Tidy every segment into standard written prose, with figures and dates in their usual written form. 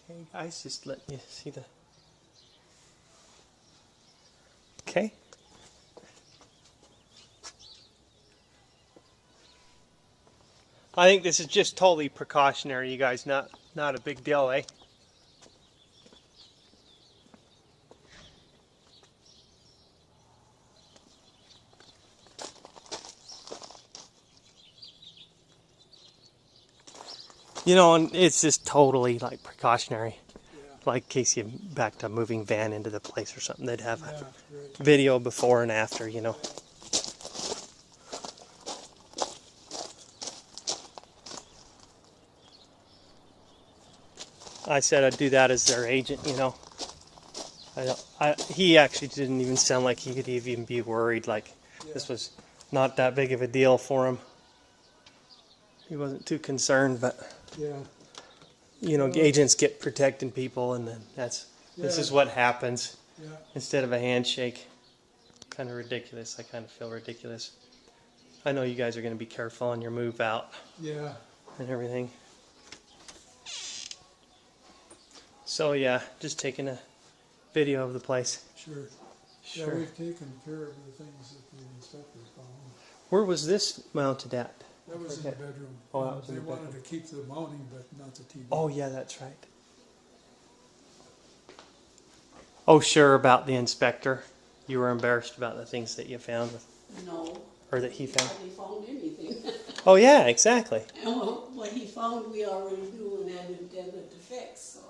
Hey guys, just let you see the... Okay. I think this is just totally precautionary, you guys. Not a big deal, eh? You know, and it's just totally like precautionary. Yeah. Like in case you backed a moving van into the place or something, they'd have a video before and after, you know. I said I'd do that as their agent, you know. He actually didn't even sound like he could even be worried. Like this was not that big of a deal for him. He wasn't too concerned, but you know, agents get protecting people, and then this is what happens. Instead of a handshake, kind of ridiculous. I kind of feel ridiculous. I know you guys are going to be careful on your move out. Yeah. And everything. So yeah, just taking a video of the place. Sure. Yeah, we've taken care of the things that the inspectors found. Where was this mounted at? That was in the bedroom. Oh, that was in the bedroom. They wanted to keep the mounting, but not the TV. Oh yeah, that's right. Oh sure, about the inspector. You were embarrassed about the things that you found? No. Or that he found? He hardly found anything. Oh yeah, exactly. And what he found we already knew and had intended to fix. So.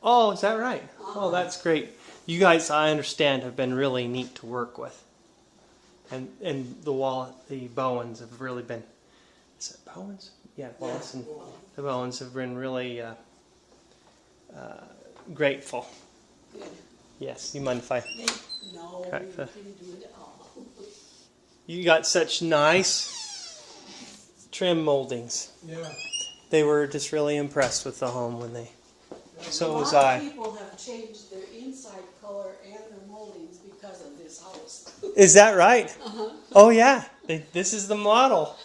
Oh, is that right? Oh, that's great. You guys, I understand, have been really neat to work with. And the Bowens have really been... Is it Bowens? Yeah, Wallace and the Bowens have been really grateful. Good. Yes, you mind if I... No, we didn't do it at all. You got such nice trim moldings. Yeah. They were just really impressed with the home when they... So was A lot I. of people have changed their inside color and their moldings because of this house. Is that right? Oh yeah, this is the model.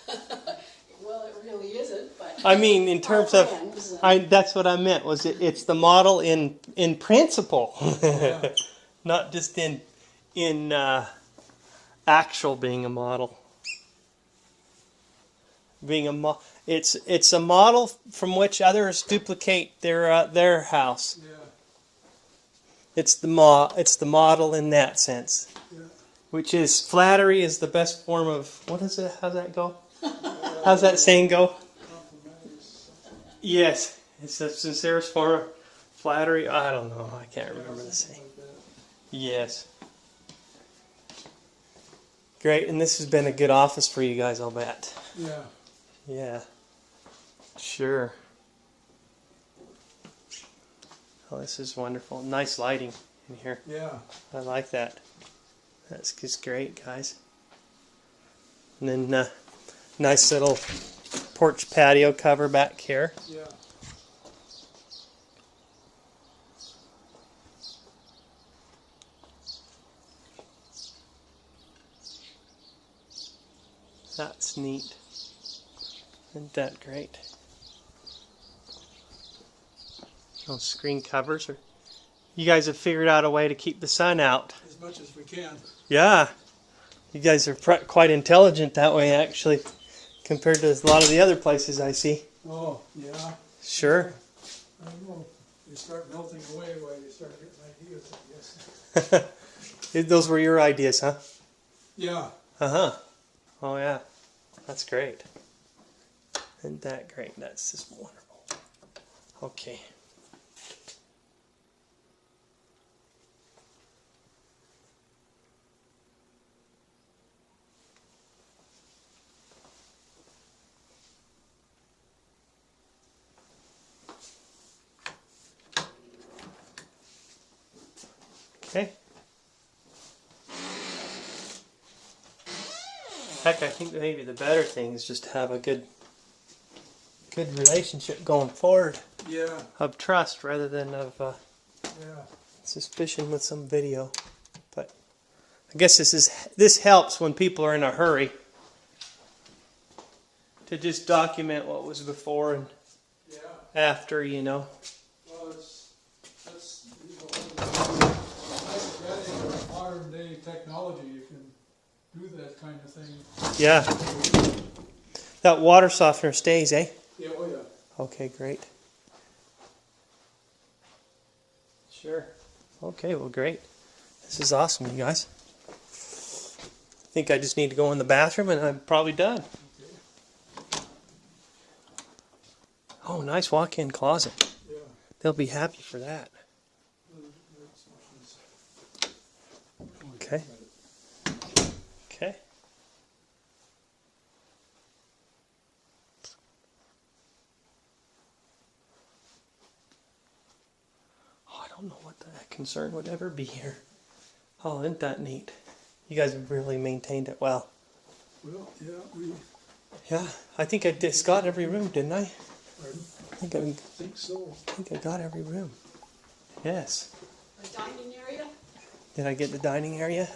Well, it really isn't, but... I mean, in terms of... that's what I meant, was it's the model in principle. Not just in actual being a model. It's a model from which others duplicate their house. Yeah. It's the model in that sense. Yeah. Which is flattery is the best form of, what is it? How's that go? How's that saying go? Yes, it's the sincerest form of flattery. I don't know. I can't remember the saying. Yes. Great, and this has been a good office for you guys, I'll bet. Yeah. Yeah. Sure. Oh, this is wonderful. Nice lighting in here. Yeah. I like that. That's just great, guys. And then nice little porch patio cover back here. Yeah. That's neat. Isn't that great? Those screen covers are... You guys have figured out a way to keep the sun out. As much as we can. Yeah. You guys are quite intelligent that way, actually, compared to a lot of the other places I see. Oh, yeah. Sure. I don't know. You start melting away while you start getting ideas, I guess. Those were your ideas, huh? Yeah. Uh-huh. Oh, yeah. That's great. Isn't that great? That's just wonderful. Okay. Okay. Heck, I think maybe the better thing is just to have a good relationship going forward. Yeah. Of trust rather than of suspicion with some video. But I guess this helps when people are in a hurry to just document what was before and after, you know. Well, it's Modern day technology, you can do that kind of thing. Yeah. That water softener stays, eh? Yeah, oh yeah. Okay, great. Sure. Okay, well, great. This is awesome, you guys. I think I just need to go in the bathroom and I'm probably done. Oh, nice walk-in closet. Yeah. They'll be happy for that. Okay. Okay. Oh, I don't know what the concern would ever be here. Oh, isn't that neat? You guys have really maintained it well. Well, yeah, we Yeah, I think I just got every room, didn't I? pardon? I Think so. think I got every room. Yes. A dining area? Did I get the dining area?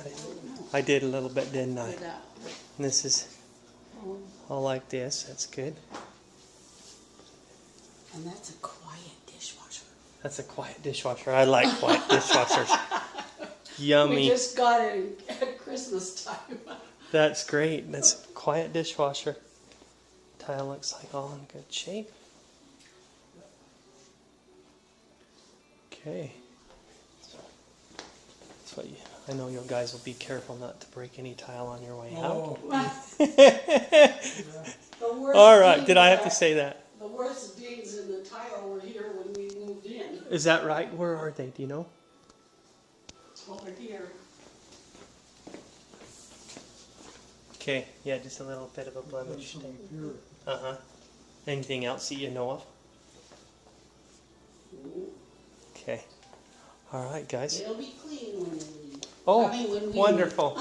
I did a little bit, didn't I? Or that? And this is Oh, all like this. That's good. and that's a quiet dishwasher. That's a quiet dishwasher. I like quiet dishwashers. We Yummy. just got it at Christmas time. That's great. That's a quiet dishwasher. Tile looks like all in good shape. Okay. That's what you, I know you guys will be careful not to break any tile on your way out. Oh, The worst All right. dings Did I have to that- say that? The worst dings in the tile were here when we moved in. Is that right? Where are they? Do you know? Over here. Okay. Yeah, just a little bit of a blemish there. here. Uh-huh. Anything else that you know of? Okay. All right, guys. It'll be clean when you leave. Oh, I mean, when we wonderful.